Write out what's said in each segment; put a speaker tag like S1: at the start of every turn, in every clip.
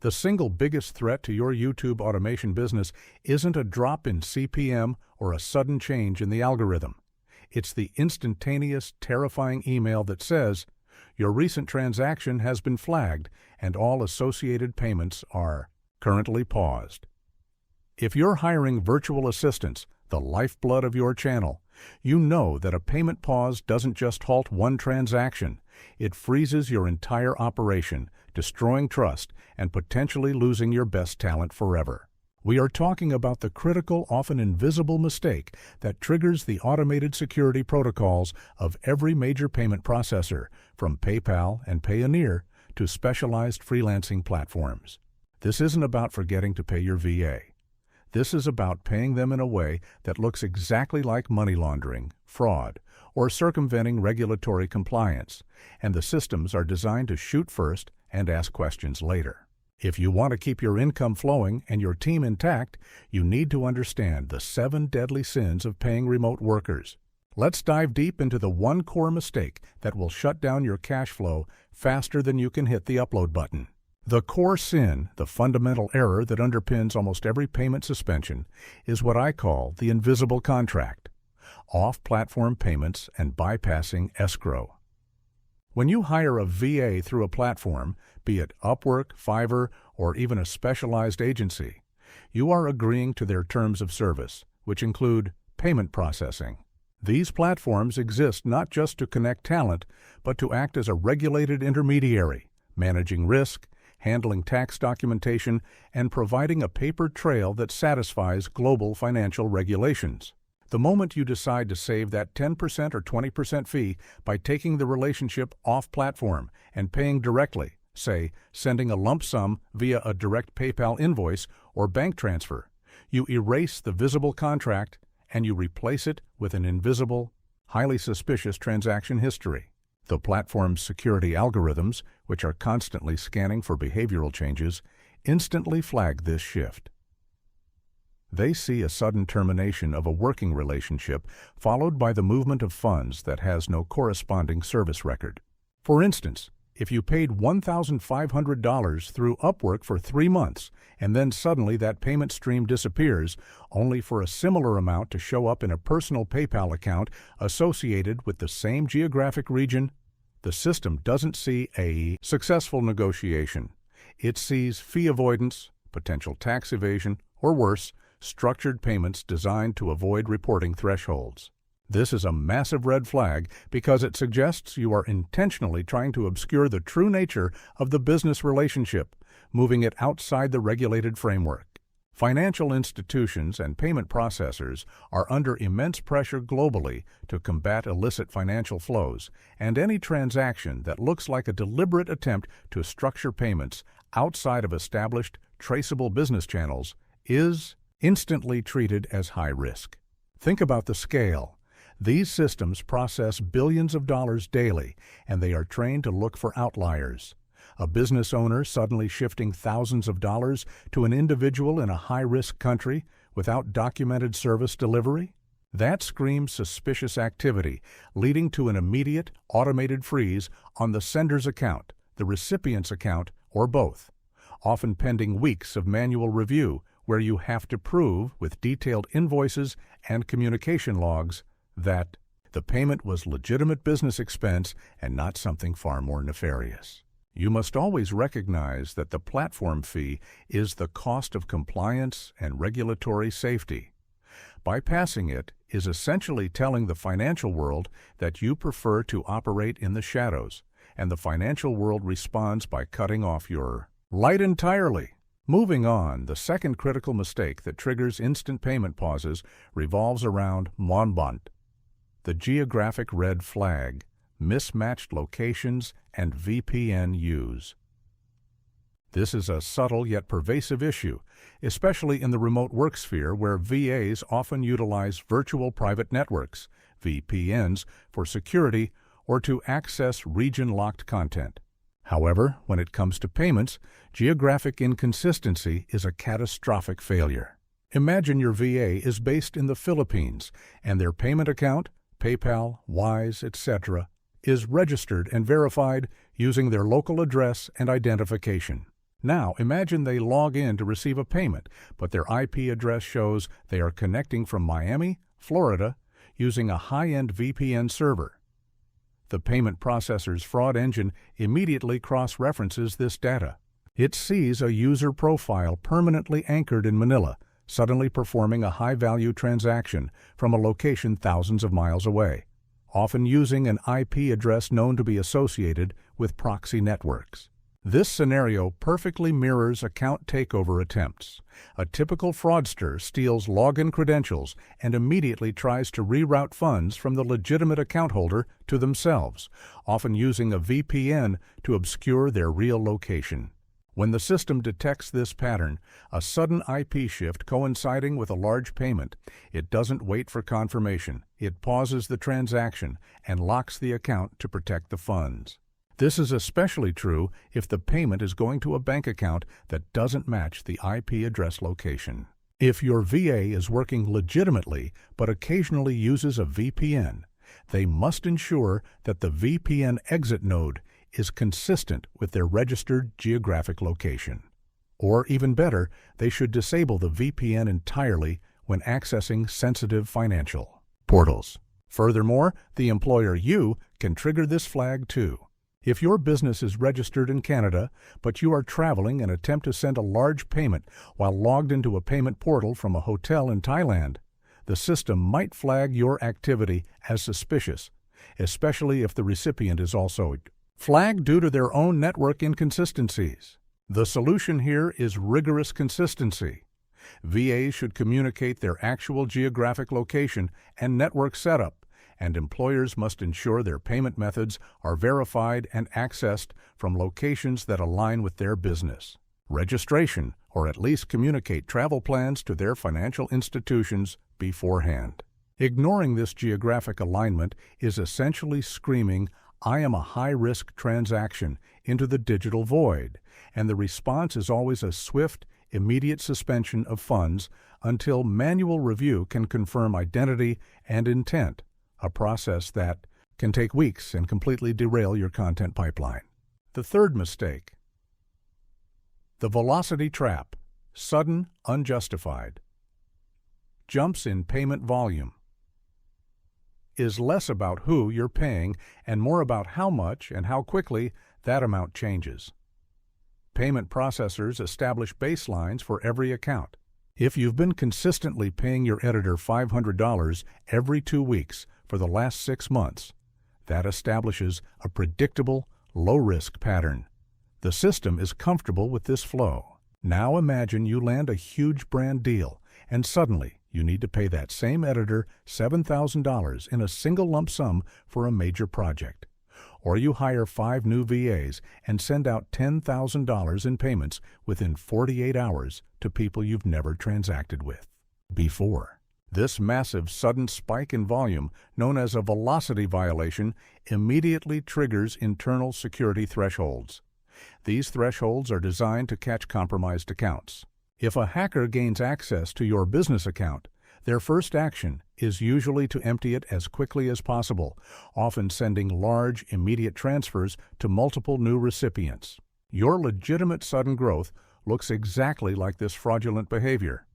S1: The single biggest threat to your YouTube automation business isn't a drop in CPM or a sudden change in the algorithm. It's the instantaneous, terrifying email that says, "Your recent transaction has been flagged and all associated payments are currently paused." If you're hiring virtual assistants, the lifeblood of your channel, you know that a payment pause doesn't just halt one transaction. It freezes your entire operation, destroying trust and potentially losing your best talent forever. We are talking about the critical, often invisible mistake that triggers the automated security protocols of every major payment processor, from PayPal and Payoneer to specialized freelancing platforms. This isn't about forgetting to pay your VA. This is about paying them in a way that looks exactly like money laundering, fraud, or circumventing regulatory compliance, and the systems are designed to shoot first and ask questions later. If you want to keep your income flowing and your team intact, you need to understand the 7 deadly sins of paying remote workers. Let's dive deep into the one core mistake that will shut down your cash flow faster than you can hit the upload button. The core sin, the fundamental error that underpins almost every payment suspension, is what I call the invisible contract: off-platform payments and bypassing escrow. When you hire a VA through a platform, be it Upwork, Fiverr, or even a specialized agency, you are agreeing to their terms of service, which include payment processing. These platforms exist not just to connect talent, but to act as a regulated intermediary, managing risk, handling tax documentation, and providing a paper trail that satisfies global financial regulations. The moment you decide to save that 10% or 20% fee by taking the relationship off-platform and paying directly, say, sending a lump sum via a direct PayPal invoice or bank transfer, you erase the visible contract and you replace it with an invisible, highly suspicious transaction history. The platform's security algorithms, which are constantly scanning for behavioral changes, instantly flag this shift. They see a sudden termination of a working relationship followed by the movement of funds that has no corresponding service record. For instance, if you paid $1,500 through Upwork for 3 months, and then suddenly that payment stream disappears, only for a similar amount to show up in a personal PayPal account associated with the same geographic region, the system doesn't see a successful negotiation. It sees fee avoidance, potential tax evasion, or worse, structured payments designed to avoid reporting thresholds. This is a massive red flag because it suggests you are intentionally trying to obscure the true nature of the business relationship, moving it outside the regulated framework. Financial institutions and payment processors are under immense pressure globally to combat illicit financial flows, and any transaction that looks like a deliberate attempt to structure payments outside of established, traceable business channels is instantly treated as high risk. Think about the scale. These systems process billions of dollars daily, and they are trained to look for outliers. A business owner suddenly shifting thousands of dollars to an individual in a high-risk country without documented service delivery? That screams suspicious activity, leading to an immediate, automated freeze on the sender's account, the recipient's account, or both, often pending weeks of manual review where you have to prove, with detailed invoices and communication logs, that the payment was legitimate business expense and not something far more nefarious. You must always recognize that the platform fee is the cost of compliance and regulatory safety. Bypassing it is essentially telling the financial world that you prefer to operate in the shadows, and the financial world responds by cutting off your light entirely. Moving on, the second critical mistake that triggers instant payment pauses revolves around MONBONT, the geographic red flag, mismatched locations, and VPN use. This is a subtle yet pervasive issue, especially in the remote work sphere where VAs often utilize virtual private networks, VPNs, for security or to access region-locked content. However, when it comes to payments, geographic inconsistency is a catastrophic failure. Imagine your VA is based in the Philippines and their payment account, PayPal, Wise, etc., is registered and verified using their local address and identification. Now, imagine they log in to receive a payment, but their IP address shows they are connecting from Miami, Florida, using a high-end VPN server. The payment processor's fraud engine immediately cross-references this data. It sees a user profile permanently anchored in Manila, suddenly performing a high-value transaction from a location thousands of miles away, often using an IP address known to be associated with proxy networks. This scenario perfectly mirrors account takeover attempts. A typical fraudster steals login credentials and immediately tries to reroute funds from the legitimate account holder to themselves, often using a VPN to obscure their real location. When the system detects this pattern, a sudden IP shift coinciding with a large payment, it doesn't wait for confirmation. It pauses the transaction and locks the account to protect the funds. This is especially true if the payment is going to a bank account that doesn't match the IP address location. If your VA is working legitimately but occasionally uses a VPN, they must ensure that the VPN exit node is consistent with their registered geographic location. Or even better, they should disable the VPN entirely when accessing sensitive financial portals. Furthermore, the employer you can trigger this flag too. If your business is registered in Canada, but you are traveling and attempt to send a large payment while logged into a payment portal from a hotel in Thailand, the system might flag your activity as suspicious, especially if the recipient is also flagged due to their own network inconsistencies. The solution here is rigorous consistency. VAs should communicate their actual geographic location and network setup, and employers must ensure their payment methods are verified and accessed from locations that align with their business. Registration, or at least communicate travel plans to their financial institutions beforehand. Ignoring this geographic alignment is essentially screaming, "I am a high-risk transaction," into the digital void, and the response is always a swift, immediate suspension of funds until manual review can confirm identity and intent, a process that can take weeks and completely derail your content pipeline. The third mistake: the velocity trap, sudden, unjustified. Jumps in payment volume is less about who you're paying and more about how much and how quickly that amount changes. Payment processors establish baselines for every account. If you've been consistently paying your editor $500 every 2 weeks for the last 6 months, that establishes a predictable, low-risk pattern. The system is comfortable with this flow. Now imagine you land a huge brand deal, and suddenly you need to pay that same editor $7,000 in a single lump sum for a major project. Or you hire 5 new VAs and send out $10,000 in payments within 48 hours to people you've never transacted with before. This massive sudden spike in volume, known as a velocity violation, immediately triggers internal security thresholds. These thresholds are designed to catch compromised accounts. If a hacker gains access to your business account, their first action is usually to empty it as quickly as possible, often sending large, immediate transfers to multiple new recipients. Your legitimate sudden growth looks exactly like this fraudulent behavior.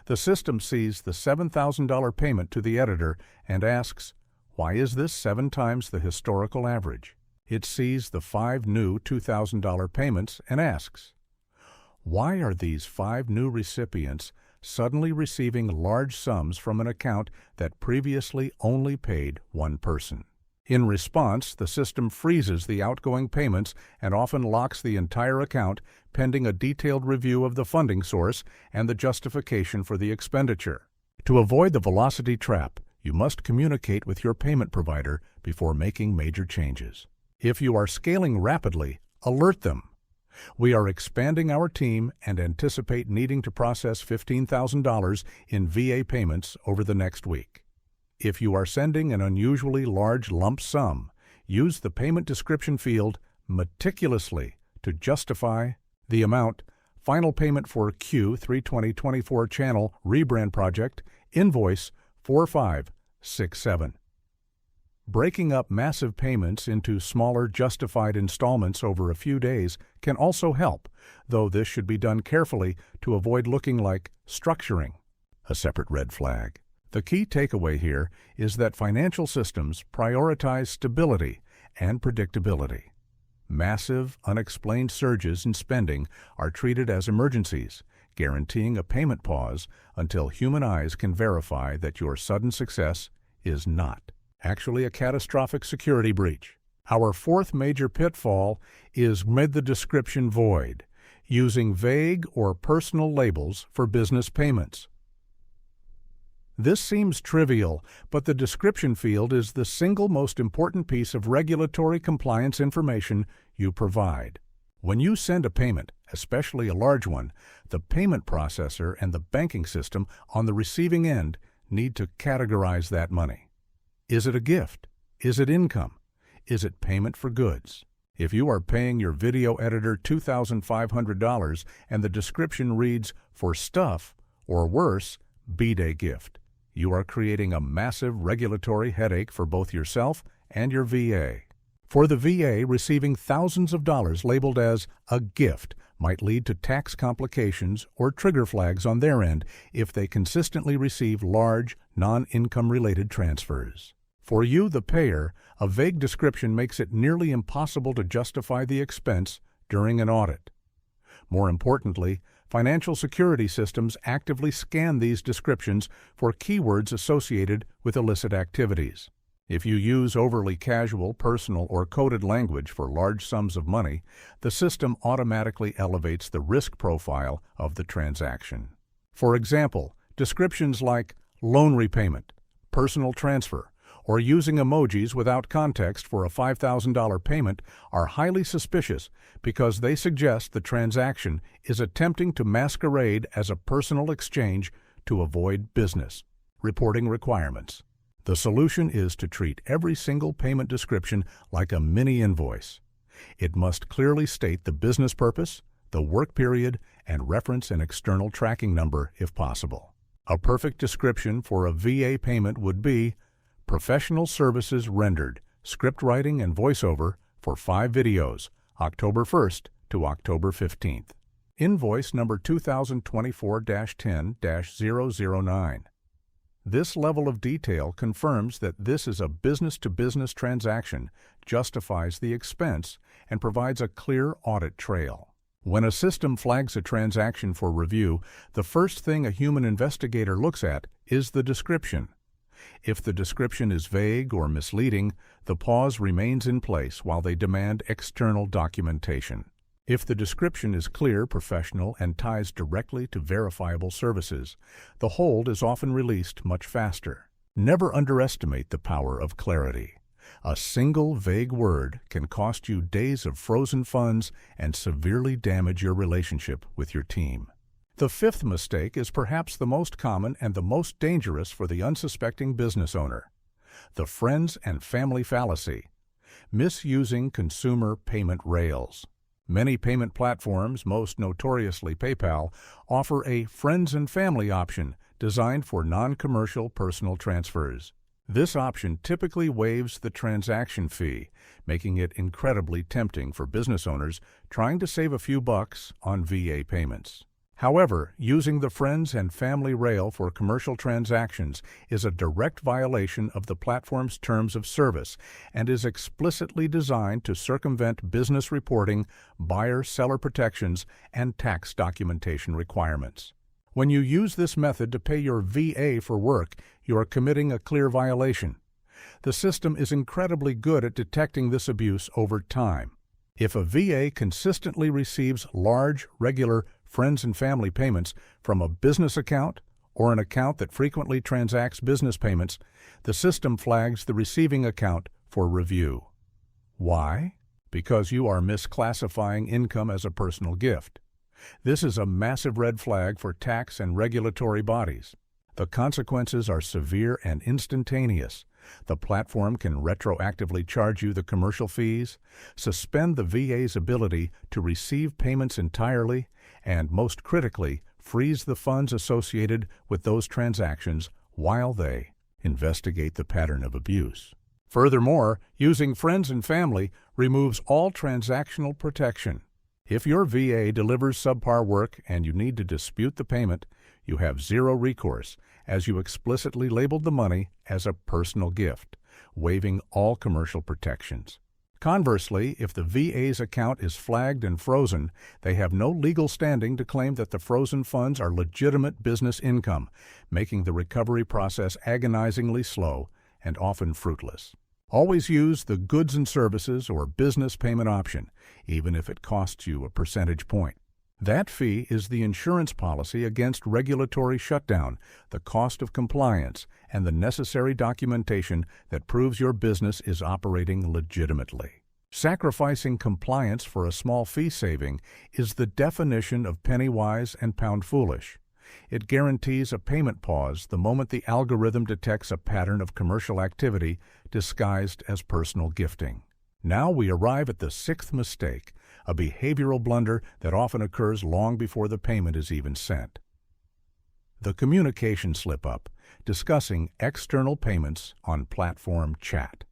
S1: The system sees the $7,000 payment to the editor and asks, "Why is this 7 times the historical average?" It sees the 5 new $2,000 payments and asks, "Why are these 5 new recipients suddenly receiving large sums from an account that previously only paid 1 person?" In response, the system freezes the outgoing payments and often locks the entire account pending a detailed review of the funding source and the justification for the expenditure. To avoid the velocity trap, you must communicate with your payment provider before making major changes. If you are scaling rapidly, alert them. We are expanding our team and anticipate needing to process $15,000 in VA payments over the next week. If you are sending an unusually large lump sum, use the payment description field meticulously to justify the amount. Final payment for Q3 2024 channel rebrand project, invoice 4567. Breaking up massive payments into smaller justified installments over a few days can also help, though this should be done carefully to avoid looking like structuring. A separate red flag. The key takeaway here is that financial systems prioritize stability and predictability. Massive, unexplained surges in spending are treated as emergencies, guaranteeing a payment pause until human eyes can verify that your sudden success is not actually a catastrophic security breach. Our fourth major pitfall is mid the description void, using vague or personal labels for business payments. This seems trivial, but the description field is the single most important piece of regulatory compliance information you provide. When you send a payment, especially a large one, the payment processor and the banking system on the receiving end need to categorize that money. Is it a gift? Is it income? Is it payment for goods? If you are paying your video editor $2,500 and the description reads, "for stuff," or worse, B-Day gift, you are creating a massive regulatory headache for both yourself and your VA. For the VA, receiving thousands of dollars labeled as a gift might lead to tax complications or trigger flags on their end if they consistently receive large, non-income-related transfers. For you, the payer, a vague description makes it nearly impossible to justify the expense during an audit. More importantly, financial security systems actively scan these descriptions for keywords associated with illicit activities. If you use overly casual, personal, or coded language for large sums of money, the system automatically elevates the risk profile of the transaction. For example, descriptions like loan repayment, personal transfer, or using emojis without context for a $5,000 payment are highly suspicious because they suggest the transaction is attempting to masquerade as a personal exchange to avoid business reporting requirements. The solution is to treat every single payment description like a mini invoice. It must clearly state the business purpose, the work period, and reference an external tracking number if possible. A perfect description for a VA payment would be professional services rendered, script writing and voiceover for 5 videos, October 1st to October 15th. Invoice number 2024-10-009. This level of detail confirms that this is a business-to-business transaction, justifies the expense, and provides a clear audit trail. When a system flags a transaction for review, the first thing a human investigator looks at is the description. If the description is vague or misleading, the pause remains in place while they demand external documentation. If the description is clear, professional, and ties directly to verifiable services, the hold is often released much faster. Never underestimate the power of clarity. A single vague word can cost you days of frozen funds and severely damage your relationship with your team. The fifth mistake is perhaps the most common and the most dangerous for the unsuspecting business owner: the friends and family fallacy, misusing consumer payment rails. Many payment platforms, most notoriously PayPal, offer a friends and family option designed for non-commercial personal transfers. This option typically waives the transaction fee, making it incredibly tempting for business owners trying to save a few bucks on VA payments. However, using the friends and family rail for commercial transactions is a direct violation of the platform's terms of service and is explicitly designed to circumvent business reporting, buyer-seller protections, and tax documentation requirements. When you use this method to pay your VA for work, you are committing a clear violation. The system is incredibly good at detecting this abuse over time. If a VA consistently receives large, regular friends and family payments from a business account or an account that frequently transacts business payments, the system flags the receiving account for review. Why? Because you are misclassifying income as a personal gift. This is a massive red flag for tax and regulatory bodies. The consequences are severe and instantaneous. The platform can retroactively charge you the commercial fees, suspend the VA's ability to receive payments entirely, and most critically, freeze the funds associated with those transactions while they investigate the pattern of abuse. Furthermore, using friends and family removes all transactional protection. If your VA delivers subpar work and you need to dispute the payment, you have zero recourse, as you explicitly labeled the money as a personal gift, waiving all commercial protections. Conversely, if the VA's account is flagged and frozen, they have no legal standing to claim that the frozen funds are legitimate business income, making the recovery process agonizingly slow and often fruitless. Always use the goods and services or business payment option, even if it costs you a percentage point. That fee is the insurance policy against regulatory shutdown, the cost of compliance, and the necessary documentation that proves your business is operating legitimately. Sacrificing compliance for a small fee saving is the definition of penny-wise and pound-foolish. It guarantees a payment pause the moment the algorithm detects a pattern of commercial activity disguised as personal gifting. Now we arrive at the sixth mistake, a behavioral blunder that often occurs long before the payment is even sent. The communication slip-up, discussing external payments on platform chat.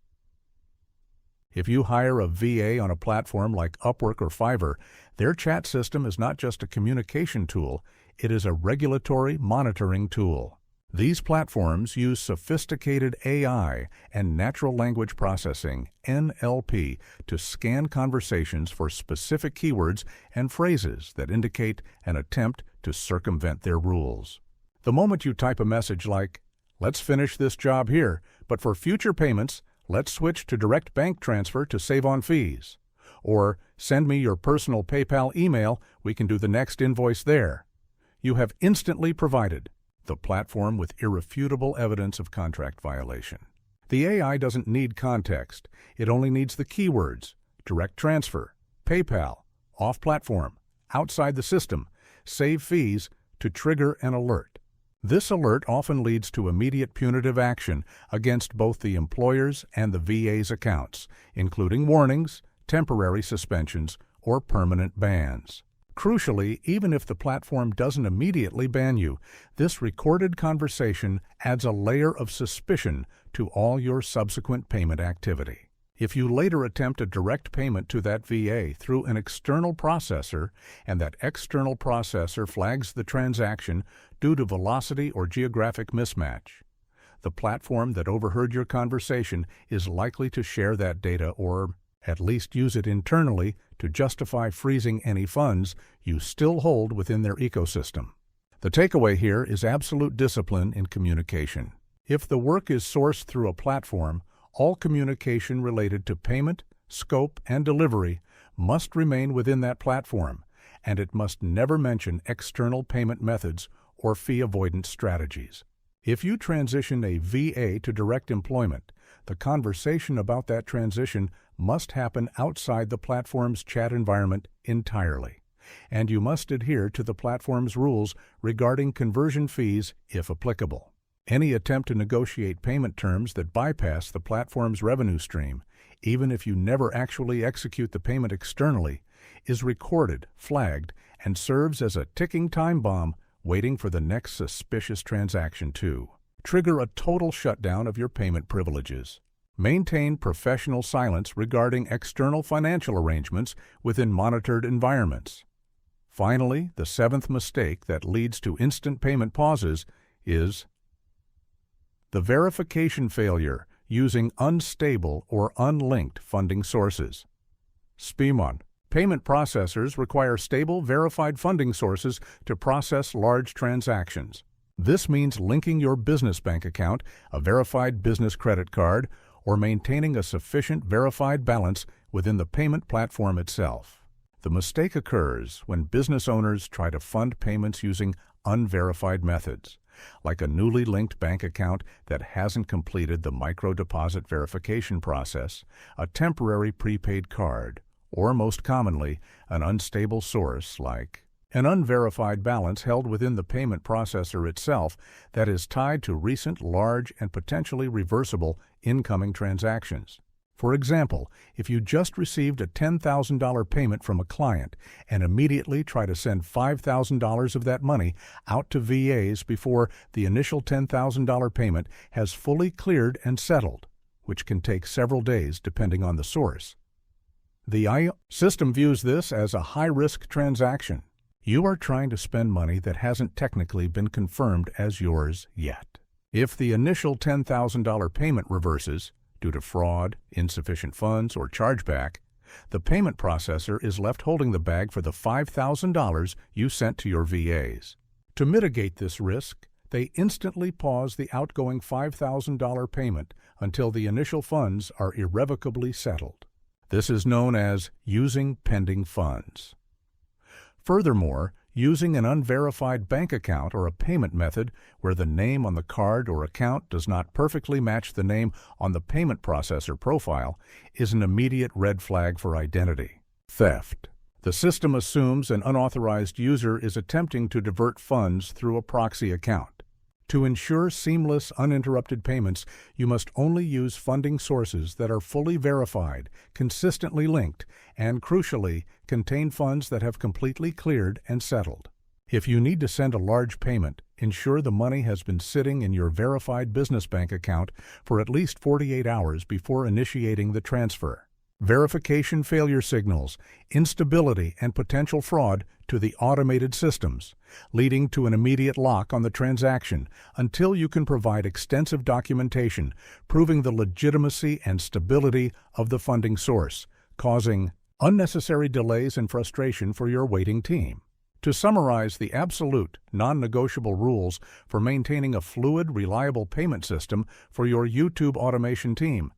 S1: If you hire a VA on a platform like Upwork or Fiverr, their chat system is not just a communication tool, it is a regulatory monitoring tool. These platforms use sophisticated AI and natural language processing, NLP, to scan conversations for specific keywords and phrases that indicate an attempt to circumvent their rules. The moment you type a message like, "Let's finish this job here, but for future payments, let's switch to direct bank transfer to save on fees," or "Send me your personal PayPal email, we can do the next invoice there," you have instantly provided the platform with irrefutable evidence of contract violation. The AI doesn't need context. It only needs the keywords: direct transfer, PayPal, off-platform, outside the system, save fees, to trigger an alert. This alert often leads to immediate punitive action against both the employer's and the VA's accounts, including warnings, temporary suspensions, or permanent bans. Crucially, even if the platform doesn't immediately ban you, this recorded conversation adds a layer of suspicion to all your subsequent payment activity. If you later attempt a direct payment to that VA through an external processor, and that external processor flags the transaction due to velocity or geographic mismatch, the platform that overheard your conversation is likely to share that data or at least use it internally to justify freezing any funds you still hold within their ecosystem. The takeaway here is absolute discipline in communication. If the work is sourced through a platform, all communication related to payment, scope, and delivery must remain within that platform, and it must never mention external payment methods or fee avoidance strategies. If you transition a VA to direct employment, the conversation about that transition must happen outside the platform's chat environment entirely, and you must adhere to the platform's rules regarding conversion fees if applicable. Any attempt to negotiate payment terms that bypass the platform's revenue stream, even if you never actually execute the payment externally, is recorded, flagged, and serves as a ticking time bomb waiting for the next suspicious transaction to trigger a total shutdown of your payment privileges. Maintain professional silence regarding external financial arrangements within monitored environments. Finally, the seventh mistake that leads to instant payment pauses is the verification failure using unstable or unlinked funding sources. SPIMON. Payment processors require stable, verified funding sources to process large transactions. This means linking your business bank account, a verified business credit card, or maintaining a sufficient verified balance within the payment platform itself. The mistake occurs when business owners try to fund payments using unverified methods, like a newly linked bank account that hasn't completed the micro-deposit verification process, a temporary prepaid card, or most commonly, an unstable source like an unverified balance held within the payment processor itself that is tied to recent large and potentially reversible incoming transactions. For example, if you just received a $10,000 payment from a client and immediately try to send $5,000 of that money out to VAs before the initial $10,000 payment has fully cleared and settled, which can take several days depending on the source. The IO system views this as a high-risk transaction. You are trying to spend money that hasn't technically been confirmed as yours yet. If the initial $10,000 payment reverses due to fraud, insufficient funds, or chargeback, the payment processor is left holding the bag for the $5,000 you sent to your VAs. To mitigate this risk, they instantly pause the outgoing $5,000 payment until the initial funds are irrevocably settled. This is known as using pending funds. Furthermore, using an unverified bank account or a payment method where the name on the card or account does not perfectly match the name on the payment processor profile is an immediate red flag for identity theft. The system assumes an unauthorized user is attempting to divert funds through a proxy account. To ensure seamless, uninterrupted payments, you must only use funding sources that are fully verified, consistently linked, and, crucially, contain funds that have completely cleared and settled. If you need to send a large payment, ensure the money has been sitting in your verified business bank account for at least 48 hours before initiating the transfer. Verification failure signals instability and potential fraud to the automated systems, leading to an immediate lock on the transaction until you can provide extensive documentation proving the legitimacy and stability of the funding source, causing unnecessary delays and frustration for your waiting team. To summarize the absolute, non-negotiable rules for maintaining a fluid, reliable payment system for your YouTube automation team,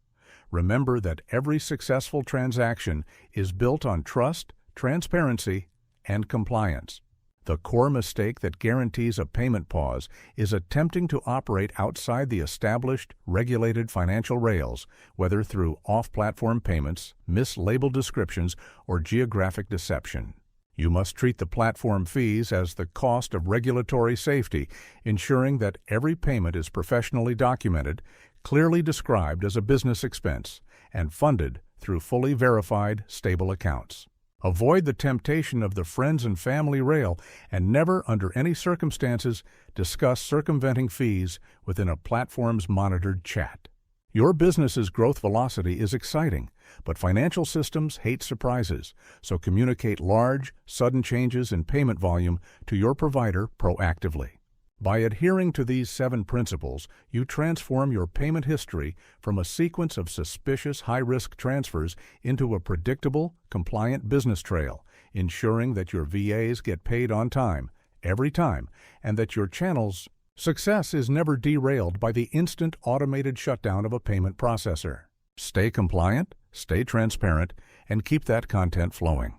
S1: remember that every successful transaction is built on trust, transparency, and compliance. The core mistake that guarantees a payment pause is attempting to operate outside the established, regulated financial rails, whether through off-platform payments, mislabeled descriptions, or geographic deception. You must treat the platform fees as the cost of regulatory safety, ensuring that every payment is professionally documented, clearly described as a business expense, and funded through fully verified, stable accounts. Avoid the temptation of the friends and family rail and never, under any circumstances, discuss circumventing fees within a platform's monitored chat. Your business's growth velocity is exciting, but financial systems hate surprises, so communicate large, sudden changes in payment volume to your provider proactively. By adhering to these 7 principles, you transform your payment history from a sequence of suspicious high-risk transfers into a predictable, compliant business trail, ensuring that your VAs get paid on time, every time, and that your channel's success is never derailed by the instant automated shutdown of a payment processor. Stay compliant, stay transparent, and keep that content flowing.